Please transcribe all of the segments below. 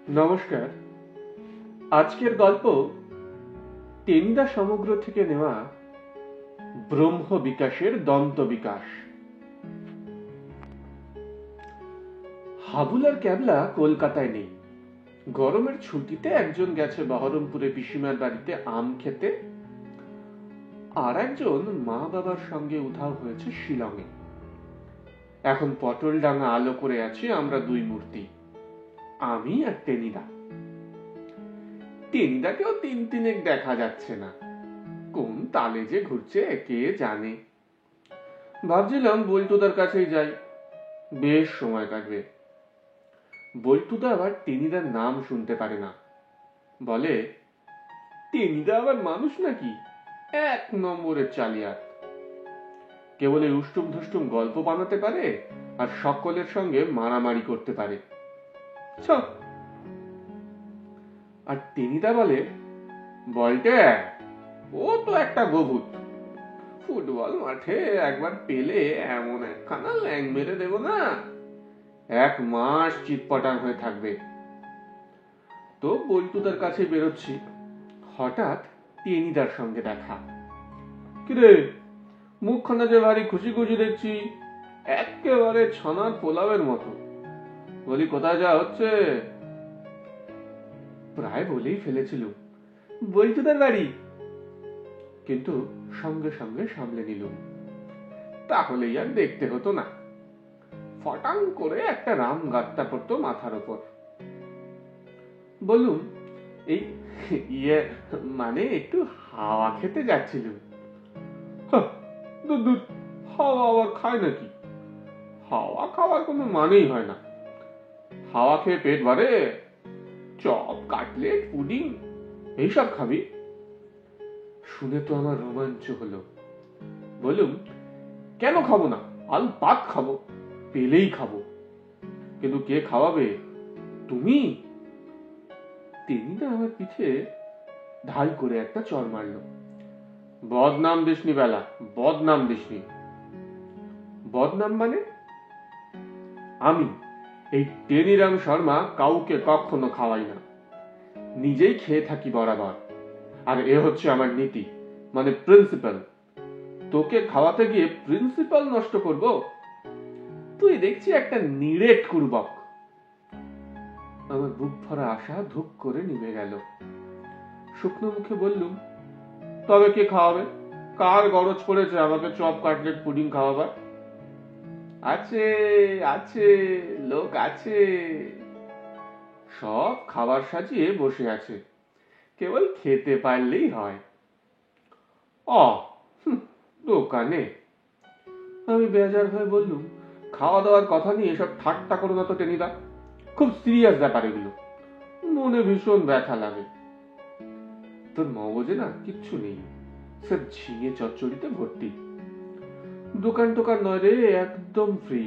নমস্কার। আজকের গল্প টেনিদা সমগ্র থেকে নেওয়া ব্রহ্ম বিকাশের দন্ত বিকাশ। হাবুল আর ক্যাবলা কলকাতায় নেই। গরমের ছুটিতে একজন গেছে বহরমপুরে পিসিমার বাড়িতে আম খেতে, আর একজন মা বাবার সঙ্গে উধাও হয়েছে শিলংয়ে। এখন পটল ডাঙা আলো করে আছি আমরা দুই মূর্তি, আমি আর টেনিদা। টেনিদাকেও তিন তিনেক দেখা যাচ্ছে না, কোন তালে যে ঘুরছে কে জানে। ভাবছিলাম বল্টুদার কাছেই যাই, বেশ সময় কাটবে। বল্টুদা আবার টেনিদার নাম শুনতে পারে না, বলে টেনিদা আবার মানুষ নাকি, এক নম্বরের চালিয়াত। কেবল এই উষ্টুম ধুষ্টুম গল্প বানাতে পারে আর সকলের সঙ্গে মারামারি করতে পারে। আর টেনিদা বলে, বলটে ও তো একটা গোভূত, ফুটবল মাঠে একবার পেলে এমন একখানা ল্যাং মেরে দেব না, এক মাস চিৎপটাং হয়ে থাকবে। তো বল্টুদার কাছে বেরোচ্ছি, হঠাৎ টেনিদার সঙ্গে দেখা। কিরে, মুখখানা যে ভারী খুশি খুশি দেখছি, একেবারে ছানার পোলাওয়ের মতো। বলি কোথায় যা হচ্ছে? প্রায় বলেই ফেলেছিল বল্টুদার বাড়ি, কিন্তু সঙ্গে সঙ্গে সামলে নিলুম, তাহলেই আর দেখতে হতো না। ফটাং করে একটা রাম গাত্তা পড়তো মাথার উপর। বললুম, এই ইয়ে মানে একটু হাওয়া খেতে যাচ্ছিল। দূর দূর, হাওয়া আবার খায় নাকি? হাওয়া খাওয়ার কোনো মানেই হয় না। হাওয়া খেয়ে পেট ভরে? চপ, কাটলেট, পুডিং এইসব খাবি? শুনে তো আমার রোমাঞ্চ হলো। বললুম, কেন খাবো না, আলপাত খাবো, পেলেই খাবো, কিন্তু কে খাওয়াবে? তুমি? টেনিদা আমার পিঠে ঢাই করে একটা চড় মারল। বদনাম দিসনি বেলা, বদনাম দিসনি। বদনাম মানে? আমি এই টেনিরাম শর্মা কাউকে কখনো খাওয়াই না, নিজেই খেয়ে থাকি বরাবর। আর এ হচ্ছে আমার নীতি, মানে প্রিন্সিপাল। তোকে খাওয়াতে গিয়ে প্রিন্সিপাল নষ্ট করব? তুই দেখছি একটা নিরেট কুরবক। আমার বুক ভরা আশা ধুপ করে নিভে গেল। শুকনো মুখে বললুম, তবে কে খাওয়াবে? কার গরজ পড়েছে আমাকে চপ, কাটলেট, পুডিং খাওয়াবার? আছে আছে, লোক আছে, সব খাবার সাজিয়ে বসে আছে, কেবল খেতে পারলেই হয়। অ দোকানে? আমি বেজার হয়ে বললুম, খাওয়া দাওয়ার কথা নিয়ে এসব ঠাট্টা করো না তো টেনিদা, খুব সিরিয়াস ব্যাপার এগুলো, মনে ভীষণ ব্যথা লাগে। তোর মগজে না কিচ্ছু নেই, সব ঝিঙে চচ্চড়িতে ভর্তি। দোকান টোকান নয় রে, একদম ফ্রি।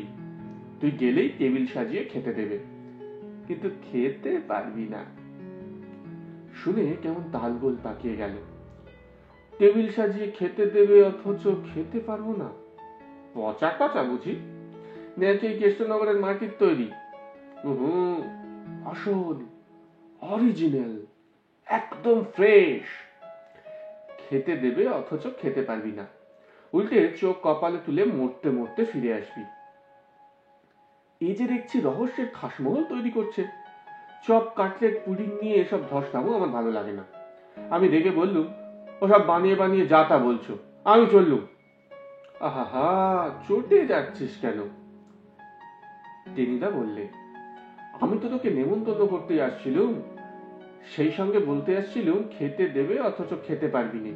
তুই গেলেই টেবিল সাজিয়ে খেতে দেবে, কিন্তু খেতে পারবি না। শুনে কেমন তালগোল পাকিয়ে গেল। টেবিল সাজিয়ে খেতে দেবে অথচ খেতে পারবো না? পচা টচা বুঝি, নাকি কৃষ্ণনগরের মাটির তৈরি? আসল, অরিজিনাল, একদম ফ্রেশ। খেতে দেবে অথচ খেতে পারবি না, উল্টে চোখ কপালে তুলে মরতে মরতে ফিরে আসবি। এই যে দেখছি রহস্যের খাসমহল তৈরি করছে। চপ, কাটলেট, পুডিং নিয়ে এসব ধসনামও আমার ভালো লাগে না। আমি রেগে বললুম, ওসব বানিয়ে বানিয়ে যা তা বলছো, আমি চললুম। আহা, চটে যাচ্ছিস কেন? টেনিদা বললে, আমি তো তোকে নেমন্তন্ন করতে আসছিলুম, সেই সঙ্গে বলতে আসছিলুম খেতে দেবে অথচ খেতে পারবি না।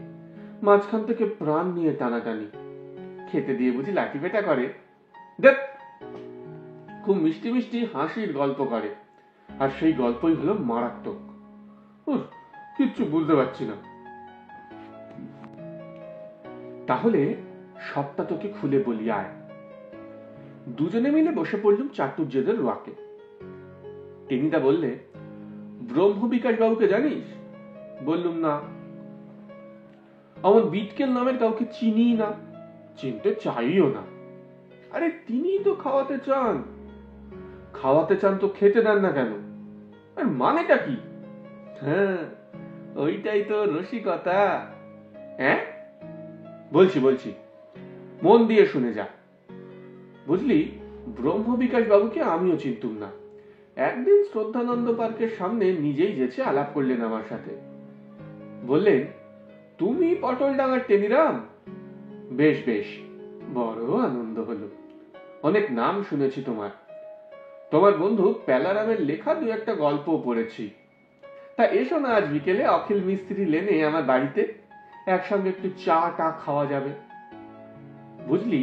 মাঝখান থেকে প্রাণ নিয়ে টানাটানি, খেতে দিয়ে বুঝি লাঠি পেটা করে? দেখ, খুব মিষ্টি মিষ্টি হাসির গল্প করে, আর সেই গল্পই হলো মারাত্মক। কিচ্ছু বুঝতে পারছি না। তাহলে সবটা তোকে খুলে বলি আয়। দুজনে মিলে বসে পড়লুম চাটুর্যেদের রোয়াকে। টেনিদা বললে, ব্রহ্ম বিকাশ বাবুকে জানিস? বললুম, না। আমার বিটকেল নামের কাউকে চিনি না, চিনতে চাইও না। আরে তিনি তো খাওয়াতে চান। খাওয়াতে চান তো খেতে দেন না কেন? আর মানেটা কি? হ্যাঁ, ওইটাই তো রসিকতা। হ্যাঁ, বলছি, মন দিয়ে শুনে যা। বুঝলি, ব্রহ্মবিকাশ বাবুকে আমিও চিনতুম না। একদিন শ্রদ্ধানন্দ পার্কের সামনে নিজেই যেচে আলাপ করলেন আমার সাথে। বললেন, তুমি পটলডাঙ্গার টেনিরাম? বেশ বেশ, বড় আনন্দ হলো। অনেক নাম শুনেছি তোমার। তোমার বন্ধু প্যালারামের লেখা দু একটা গল্প পড়েছি। তা এসো না আজ বিকেলে অখিল মিস্ত্রি লেনে আমার বাড়িতে, একসঙ্গে একটু চা টা খাওয়া যাবে। বুঝলি,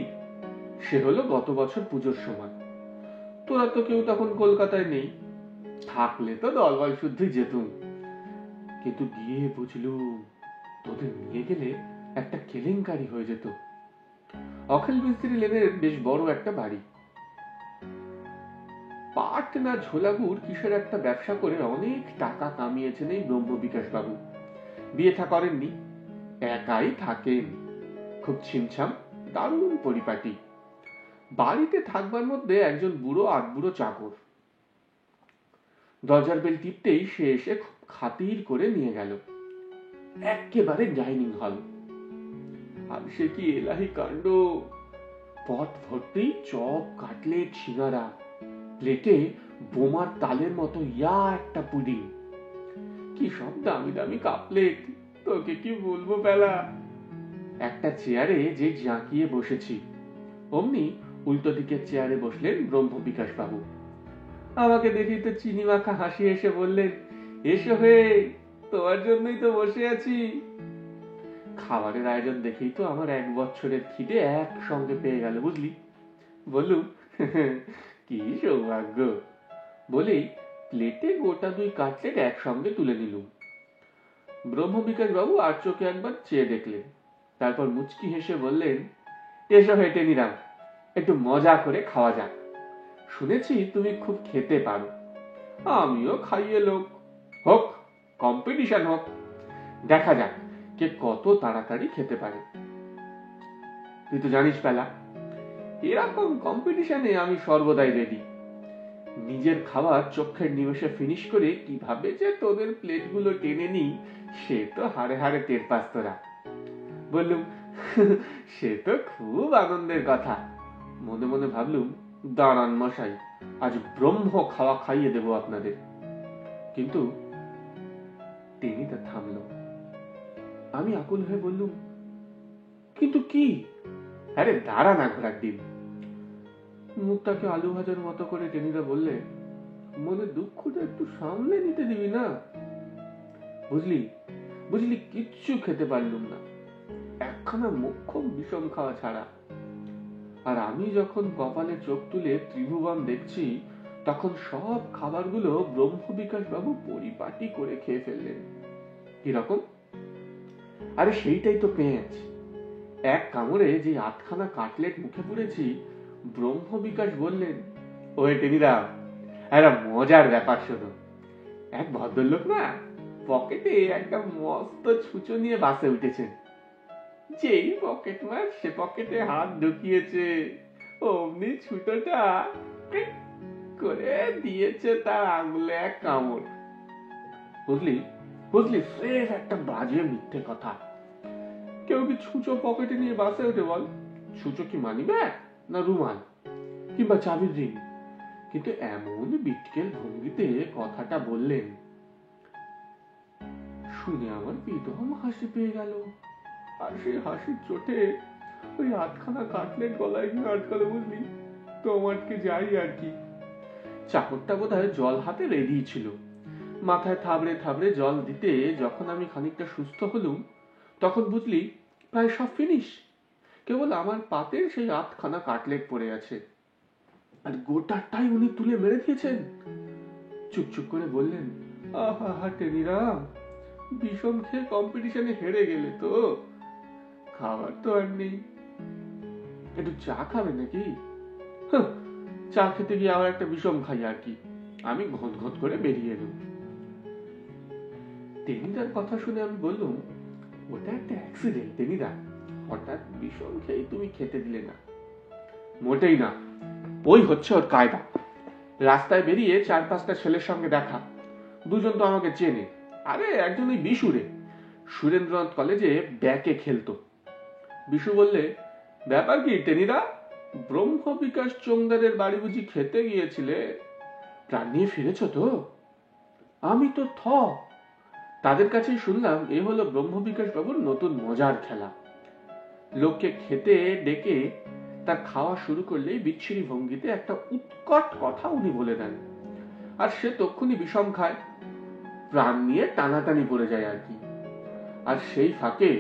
সে হলো গত বছর পুজোর সময়। তোরা তো কেউ তখন কলকাতায় নেই, থাকলে তো দলবল শুদ্ধই যেতুম। কিন্তু গিয়ে বুঝলুম তোদের নিয়ে গেলে একটা কেলেঙ্কারি হয়ে যেত। অখিল মিস্ত্রি লেনের বেশ বড় একটা বাড়ি। পাট না ঝোলাগুড় কিসের একটা ব্যবসা করে অনেক টাকা কামিয়েছেন এই ব্রহ্মবিকাশ বাবু। বিয়ে থা করেননি, একাই থাকেন। খুব ছিমছাম, দারুণ পরিপাটি। বাড়িতে থাকবার মধ্যে একজন বুড়ো আধবুড়ো চাকর। দরজার বেল টিপতেই সে এসে খুব খাতির করে নিয়ে গেল একেবারে ডাইনিং হল। আর সে কি এলাহি কাণ্ড! পট ভর্তি চপ, কাটলেট, সিঙ্গারা, প্লেটে বোমার তালের মতো ইয়া একটা পুডিং। কি সব দামি দামি কাপলেট, তোকে কি বলবো বেলা। একটা চেয়ারে যে জাঁকিয়ে বসেছি, অমনি উল্টো দিকের চেয়ারে বসলেন ব্রহ্মবিকাশ বাবু। আমাকে দেখি তো চিনি মাখা হাসি এসে বললেন, এসো হে, তোমার জন্যই তো বসে আছি। খাবারের আয়োজন দেখেই তো আমার 1 বছরের খিদে একসঙ্গে পেয়ে গেল বুঝলি। বললুম, কি সৌভাগ্য। বলেই প্লেটে গোটা 2 কাটলেট একসঙ্গে তুলে নিলুম। ব্রহ্মবিকাশ বাবু আর চোখে একবার চেয়ে দেখলেন, তারপর মুচকি হেসে বললেন, এসো হেঁটে নিলাম, একটু মজা করে খাওয়া যাক। শুনেছি তুমি খুব খেতে পারো, আমিও খাইয়ে লোক। হোক, কম্পিটিশন হোক, দেখা যাক কে কত তাড়াতাড়ি খেতে পারে। তুই তো জানিস পেলা, এরকম কম্পিটিশনে আমি সর্বদাই রেডি। নিজের খাবার চোখের নিমেষে ফিনিশ করে কিভাবে যে তোদের প্লেটগুলো টেনে নি, সে তো হাড়ে হাড়ে টের পাস তোরা। বললুম, সে তো খুব আনন্দের কথা। মনে মনে ভাবলুম, দাঁড়ান মশাই, আজ ব্রহ্ম খাওয়া খাইয়ে দেব আপনাদের। কিন্তু টেনিদা থামল। আমি আকুল হয়ে বললুম, কিন্তু কি? আরে দাঁড়া না ঘোড়ার ডিম। মুখটাকে আলু ভাজার মতো করে টেনিদা বললে, মনে দুঃখটা একটু সামলে নিতে দিবি না? বুঝলি, কিচ্ছু খেতে পারলুম না, একখানা মোক্ষম বিষম খাওয়া ছাড়া। আর আমি যখন কপালে চোখ তুলে ত্রিভুবন দেখছি, তখন সব খাবারগুলো ব্রহ্মবিকাশ বাবু পরিপাটি করে খেয়ে ফেললেন। কিরকম? আরে সেইটাই তো পেঁচ। এক কামড়ে যে 8খানা কাটলেট মুখে পুরেছি, ব্রহ্মবিকাশ বললেন, ওই টেনিদা, একটা মজার ব্যাপার শোনো। এক ভদ্রলোক না পকেটে একটা মস্ত ছুঁচো নিয়ে বাসে উঠেছেন। যেই পকেট মার সে পকেটে হাত ঢুকিয়েছে, অমনি ছুটোটা করে দিয়েছে তার আঙুলে এক কামড়। বুঝলি, ফের একটা বাজে মিথ্যে কথা। কেউ কি ছুঁচো পকেটে নিয়ে বাসে ওঠে বল? ছুঁচো কি মানি ব্যাগ, না রুমাল, কিংবা চাবির রিং? কিন্তু এমন বিটকেল ভঙ্গিতে কথাটা বললেন, শুনে আমার বেদম হাসি পেয়ে গেল। আর সেই হাসির চোটে ওই 8খানা কাটলেট গলায় গিয়ে আটকালো বুঝলি। তো আটকে যাই আর কি। চাকরটা বোধহয় জল হাতে রেডি ছিল। মাথায় থাবড়ে থাবড়ে জল দিতে যখন আমি খানিকটা সুস্থ হলুম, তখন বুঝলি প্রায় সব ফিনিশ। কেবল আমার পাতে সেই 8খানা কাটলেট পড়ে আছে, আর গোটাটাই উনি তুলে মেরে দিয়েছেন। চুপচুপ করে বললেন, আহা টেনিরাম, বিষম খেয়ে কম্পিটিশনে হেরে গেলে তো, খাবার তো আর নেই, একটু চা খাবে নাকি? চা খেতে গিয়ে আবার একটা বিষম খাই আর কি। আমি ঘট ঘট করে বেরিয়ে এলুম। টেনিদার কথা শুনে আমি বললুম, ওটা একটা অ্যাক্সিডেন্ট টেনিদা, হঠাৎ বিষম খেয়ে তুমি খেতে দিলে না। মোটেই না, ওই হচ্ছে ওর কায়দা। রাস্তায় বেরিয়ে 4-5টা ছেলের সঙ্গে দেখা, দুজন তো আমাকে চেনে। আরে একজন ওই বিশুরে, সুরেন্দ্রনাথ কলেজে ব্যাকে খেলতো। বিশু বললে, ব্যাপার কি টেনিদা, ব্রহ্ম বিকাশ চোংদারের বাড়ি বুঝি খেতে গিয়েছিলে? প্রাণ নিয়ে ফিরেছ তো? আমি তো তাদের কাছেই শুনলাম এ হলো ব্রহ্ম বিকাশ বাবুর নতুন মজার খেলা। লোককে খেতে ডেকে তার খাওয়া শুরু করলেই বিচ্ছিরি ভঙ্গিতে একটা উৎকট কথা উনি বলে দেন, আর সে তক্ষুনি বিষম খায়, প্রাণ নিয়ে টানাটানি পড়ে যায় আর কি। আর সেই ফাঁকে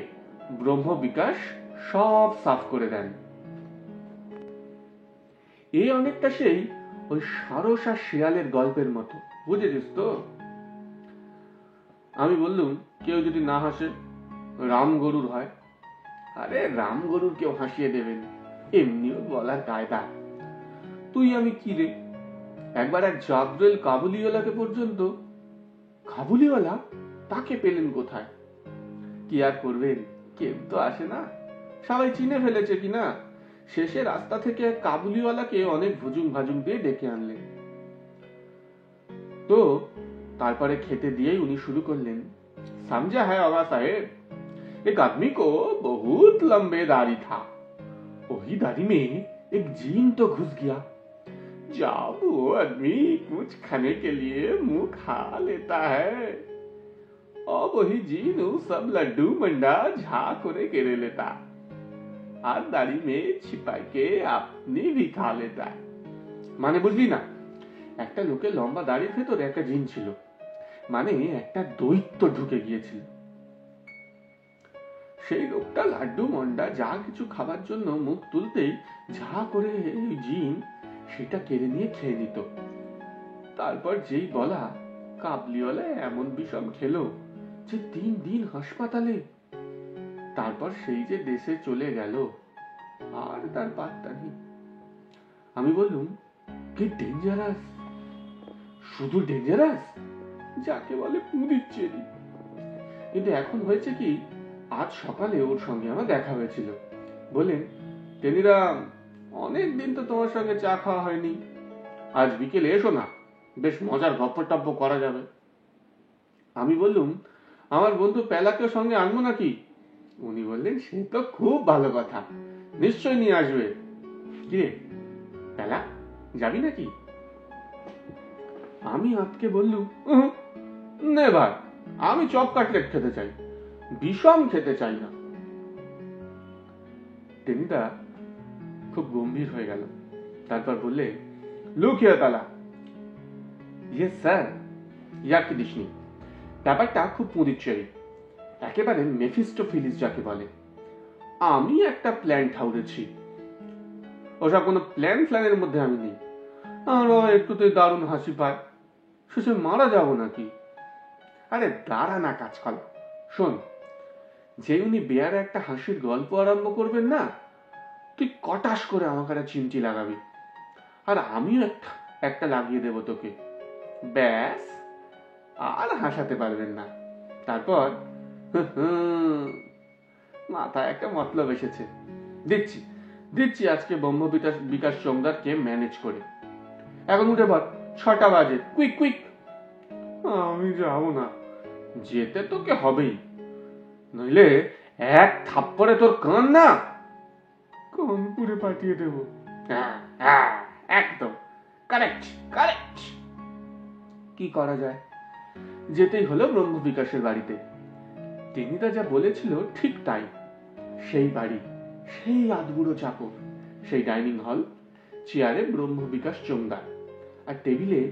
ব্রহ্ম বিকাশ সব সাফ করে দেন। এই অনেকটা সেই ওই সারস আর শিয়ালের গল্পের মতো, বুঝেছিস তো? আমি বললুম, কেউ যদি না হাসে? রাম গরুর হয়। আরে রাম গরুর কেউ হাসিয়ে দেবেন, এমনিও বলার কায়দা। তুই আমি কি রে, একবার এক জাবরেল কাবুলিওয়ালাকে পর্যন্ত। কাবুলিওয়ালা? তাকে পেলেন কোথায়? কি আর করবেন, কেউ তো আসে না, সবাই চিনে ফেলেছে কিনা। শেষে রাস্তা থেকে এক কাবুলিওয়ালাকে অনেক ভুজুং ভাজুং দিয়ে ডেকে আনলেন। তো তারপরে খেতে দিয়েই উনি শুরু করলেন, समझा है आगा साहेब, एक आदमी को बहुत लंबे दाढ़ी था, वही दाढ़ी में एक जीन तो घुस गया। जब वो आदमी कुछ खाने के लिए मुंह खा लेता है, और वही जीन सब लड्डू मंडा झा करे केरे लेता, और दाढ़ी में छिपा के अपनी भी खा लेता। মানে বুঝলি না, একটা লোকের লম্বা দাড়ির ভেতরে একটা জিন ছিল, মানে একটা দৈত্য ঢুকে গিয়েছিল। সেই লোকটা লাড্ডু মন্ডা যা কিছু খাবার জন্য মুখ তুলতেই যা করে জিন সেটা কেড়ে নিয়ে খেয়ে নিত। তারপর যেই বলা, কাবলিওয়ালা এমন বিষম খেলো যে 3 দিন হাসপাতালে। তারপর সেই যে দেশে চলে গেল, আর তার পাত্তা নেই। আমি বললুম, কি ডেঞ্জারাস, শুধু ডেঞ্জারাস, যাকে বলে পুঁদিচ্ছেরি। কিন্তু এখন হয়েছে কি, আজ সকালে ওর সঙ্গে আমার দেখা হয়েছিল। বললেন, টেনিদা, অনেকদিন তো তোমার সঙ্গে চা খাওয়া হয়নি, আজ বিকেলে এসো না, বেশ মজার গপ্প টপ্প করা যাবে। আমি বললুম, আমার বন্ধু পেলাকে সঙ্গে আনবো নাকি? উনি বললেন, সে তো খুব ভালো কথা, নিশ্চয় নিয়ে আসবে। কিরে পেলা, যাবি নাকি? আমি আজকে বললুম, নেভার, আমি চপ কাটলেট খেতে চাই, বিষম খেতে চাই না। টেনিদা খুব গম্ভীর হয়ে গেল। তারপর বললে, লুক হিয়ার পেলা। ইয়েস স্যার, ইয়ার্কি দিসনি, ব্যাপারটা খুব পুঁদিচ্ছেরি, একেবারে মেফিস্টোফিলিস যাকে বলে। আমি একটা প্ল্যান ঠাউরেছি, ওসব কোনো প্ল্যান ফ্ল্যানের মধ্যে আমি নেই। আমার একটুতেই দারুণ হাসি পায়, শেষে মারা যাবো নাকি? আরে দাঁড়া না কাজ কর, শোন, যে উনি বেয়ারে একটা হাসির গল্প আরম্ভ করবেন না, তুই কটাস করে আমাকে একটা চিমটি লাগাবি, আর আমিও একটা লাগিয়ে দেব তোকে, ব্যাস আর হাসাতে পারবেন না। তারপর মাথায় একটা মতলব এসেছে, দিচ্ছি দিচ্ছি আজকে ব্রহ্ম বিকাশ চোংদারকে ম্যানেজ করে। এখন উঠে পড়, 6টা বাজে, কুইক কুইক। আমি যাবো না, যেতে তোকে হবেই, নইলে এক থাপ্পড়ে তোর কানপুরে পাঠিয়ে দেব। একদম কারেক্ট কারেক্ট। কি করা যায়, যেতেই হলো ব্রহ্ম বিকাশের বাড়িতে। টেনিদা যা বলেছিল ঠিক তাই। সেই বাড়ি, সেই আধবুড়ো চাকর, সেই ডাইনিং হল, চেয়ারে ব্রহ্ম বিকাশ চোংদার, আর টেবিলে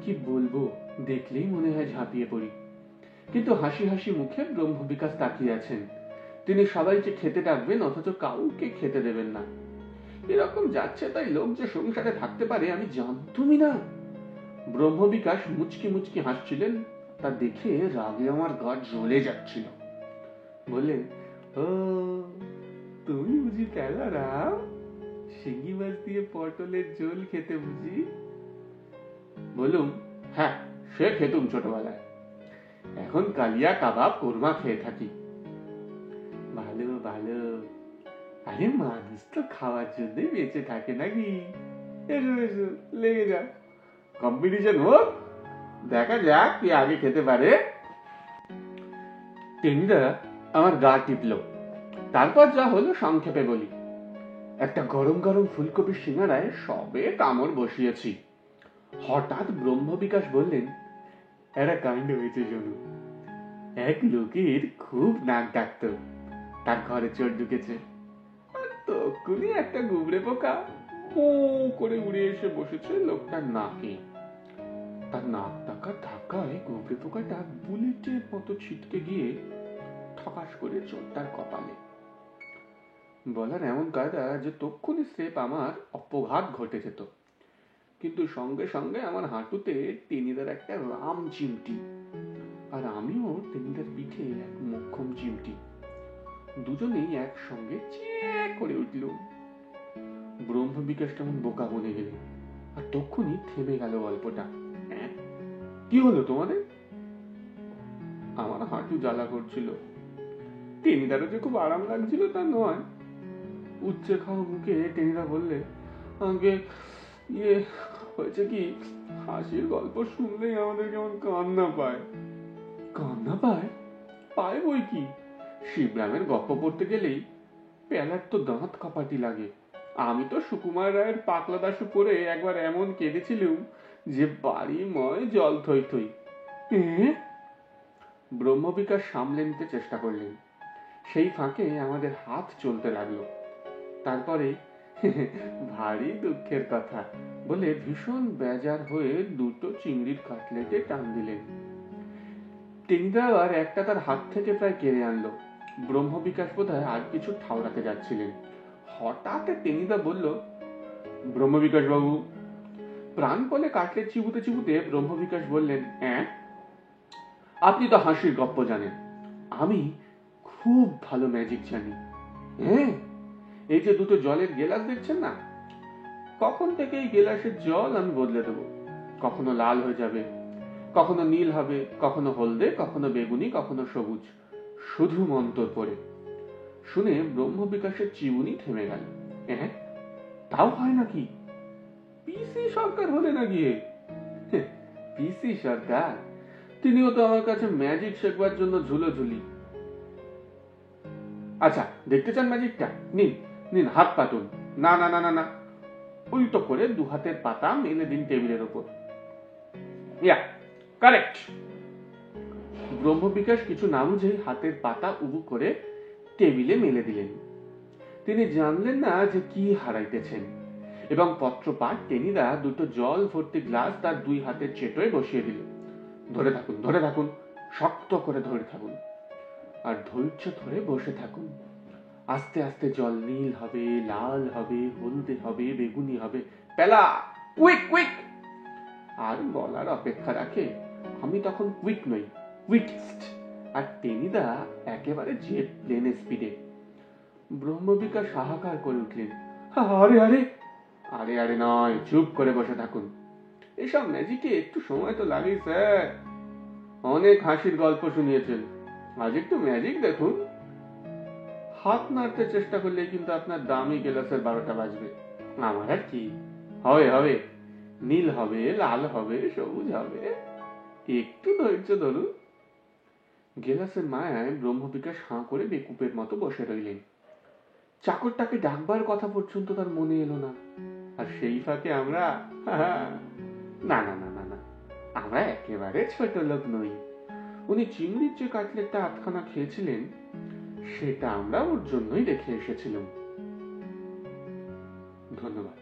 কি বলবো, দেখলেই মনে হয় ঝাঁপিয়ে পড়ি। কিন্তু হাসি হাসি মুখে ব্রহ্ম বিকাশ তাকিয়ে আছেন। তিনি সবাইকে খেতে ডাকবেন, অথচ কাউকে খেতে দেবেন না। এরকম যাচ্ছে তাই লোক যে সংসারে থাকতে পারে আমি জানতুমই না। ব্রহ্ম বিকাশ মুচকি মুচকি হাসছিলেন, তা দেখে রাগে আমার গা জ্বলে যাচ্ছিল। বললেন, ও তুমি বুঝি পেলা রাম, শিঙি মাছ দিয়ে পটলের ঝোল খেতে বুঝি? বলুম, হ্যাঁ সে খেতুম ছোটবেলায়, এখন কালিয়া কাবাব কোরমা খেয়ে থাকি। ভালো ভালো, আরে মানুষ তো খাওয়ার জন্য বেঁচে থাকে নাকি? এসো এসো, লেগে যাও, কম্পিটিশন হোক, দেখা যাক কে আগে খেতে পারে। টেনিদা আমার গা টিপল। তারপর যা হলো সংক্ষেপে বলি। একটা গরম গরম ফুলকপির সিঙ্গারায় সবে কামড় বসিয়েছি, হঠাৎ ব্রহ্মবিকাশ বললেন, একটা কাণ্ড হয়েছে শোনো। এক লোকের খুব নাক ডাকত, তার ঘরে চোর ঢুকেছে। তখনই একটা গুবরে পোকা মো করে উড়ে এসে বসেছে লোকটার নাকে। তার নাক ডাকার ধাক্কায় গুবরে পোকাটা বুলেটের মতো ছিটকে গিয়ে ঠকাস করে চোরটার কপালে। বলার এমন কায়দা যে তক্ষুনি স্রেফ আমার অপঘাত ঘটে যেত, কিন্তু সঙ্গে সঙ্গে আমার হাঁটুতে টেনিদার একটা রাম চিমটি, আর আমিও টেনিদার পিঠে এক মোক্ষম চিমটি। দুজনেই একসঙ্গে চেয়ে করে উঠল। ব্রহ্মবিকাশ কেমন বোকা বনে গেল, আর তক্ষুনি থেমে গেল গল্পটা। কি হলো তোমাদের? আমার হাঁটু জ্বালা করছিল। টেনিদারও যে খুব আরাম লাগছিল তা নয়। উচ্চে খাওয়া মুখে টেনিদা বললে, আমাকে হয়েছে কি, হাসির গল্প শুনলেই আমাদের কেমন কান্না পায়। কান্না পায়? পায় বই কি, শিবরামের গল্প পড়তে গেলেই পেলার তো দাঁত কাপাটি লাগে। আমি তো সুকুমার রায়ের পাকলা দাসু পড়ে একবার এমন কেঁদেছিলুম যে বাড়িময় জল থই থই। ব্রহ্মবিকাশ সামলে নিতে চেষ্টা করলেন। সেই ফাঁকে আমাদের হাত চলতে লাগলো। তারপরে ভারী দুঃখের কথা বলে ভীষণ বেজার হয়ে দুটো চিংড়ির কাটলেটে টান দিলেন। টেনিদা আবার একটা তার হাত থেকে প্রায় কেড়ে আনলো। ব্রহ্মবিকাশ বোধহয় আর কিছু ঠাউরাতে যাচ্ছিলেন। হঠাৎ টেনিদা বলল, ব্রহ্মবিকাশ বাবু। প্রাণপণে কাটলেট চিবুতে চিবুতে ব্রহ্মবিকাশ বললেন, আপনি তো হাসির গপ্প জানেন, আমি খুব ভালো ম্যাজিক জানি। এই যে দুটো জলের গেলাস দেখছেন না, কখন থেকে এই গেলাসের জল আমি বদলে দেবো। কখনো লাল হয়ে যাবে, কখনো নীল হবে, কখনো হলদে, কখনো বেগুনি, কখনো সবুজ, শুধু মন্তর পড়ে। শুনে ব্রহ্মবিকাশের চিবুনি থেমে গেল। তাও হয় নাকি? পিসি সরকার হলে না গিয়ে। পিসি সরকার, তিনিও তো আমার কাছে ম্যাজিক শেখবার জন্য ঝুলোঝুলি। আচ্ছা, দেখতে চান ম্যাজিকটা? নিন নিন, হাত পাতুন। না না না না না, উল্টো করে দু হাতের পাতা মেলে দিন টেবিলের ওপর। কারেক্ট। ব্রহ্মবিকাশ কিছু না বুঝে হাতের পাতা উবু করে টেবিলে মেলে দিলেন। তিনি জানলেন না যে কি হারাইতেছেন, এবং পত্রপাঠ টেনিদা দুটো জল ভর্তি গ্লাস তার দুই হাতের চেটোয় বসিয়ে দিল। ধরে থাকুন, ধরে থাকুন, শক্ত করে ধরে থাকুন, আর ধৈর্য ধরে বসে থাকুন। আস্তে আস্তে জল নীল হবে, লাল হবে, হলদে হবে, বেগুনি হবে। পেলা, কুইক কুইক। আর বলার অপেক্ষা রাখে আমি তখন কুইক নই, কুইকস্ট, আর টেনিদা একেবারে জেট প্লেন স্পিডে। ব্রহ্মবিকাশ হাহাকার করে উঠলেন, আরে আরে আরে আরে নয়, চুপ করে বসে থাকুন। এসব ম্যাজিকে একটু সময় তো লাগেই স্যার। অনেক হাসির গল্প শুনিয়েছেন, আজ একটু ম্যাজিক দেখুন। হাত নাড়তে চেষ্টা করলে কিন্তু আপনার দামি গেলাসের 12টা বাজবে। আমার আর কি, হবে হবে, নীল হবে, লাল হবে, সবুজ হবে, একটু ধৈর্য ধরুন। গেলাসের মায়ায় ব্রহ্মবিকাশ হাঁ করে বেকুপের মতো বসে রইলেন। চাকরটাকে ডাকবার কথা পর্যন্ত তার মনে এলো না। আর সেই ফাঁকে আমরা, না না না না না, আমরা একেবারে ছোট লোক নই। উনি চিংড়ির যে কাটলেটটা আধখানা খেয়েছিলেন, সেটা আমরা ওর জন্যই রেখে এসেছিলাম। ধন্যবাদ।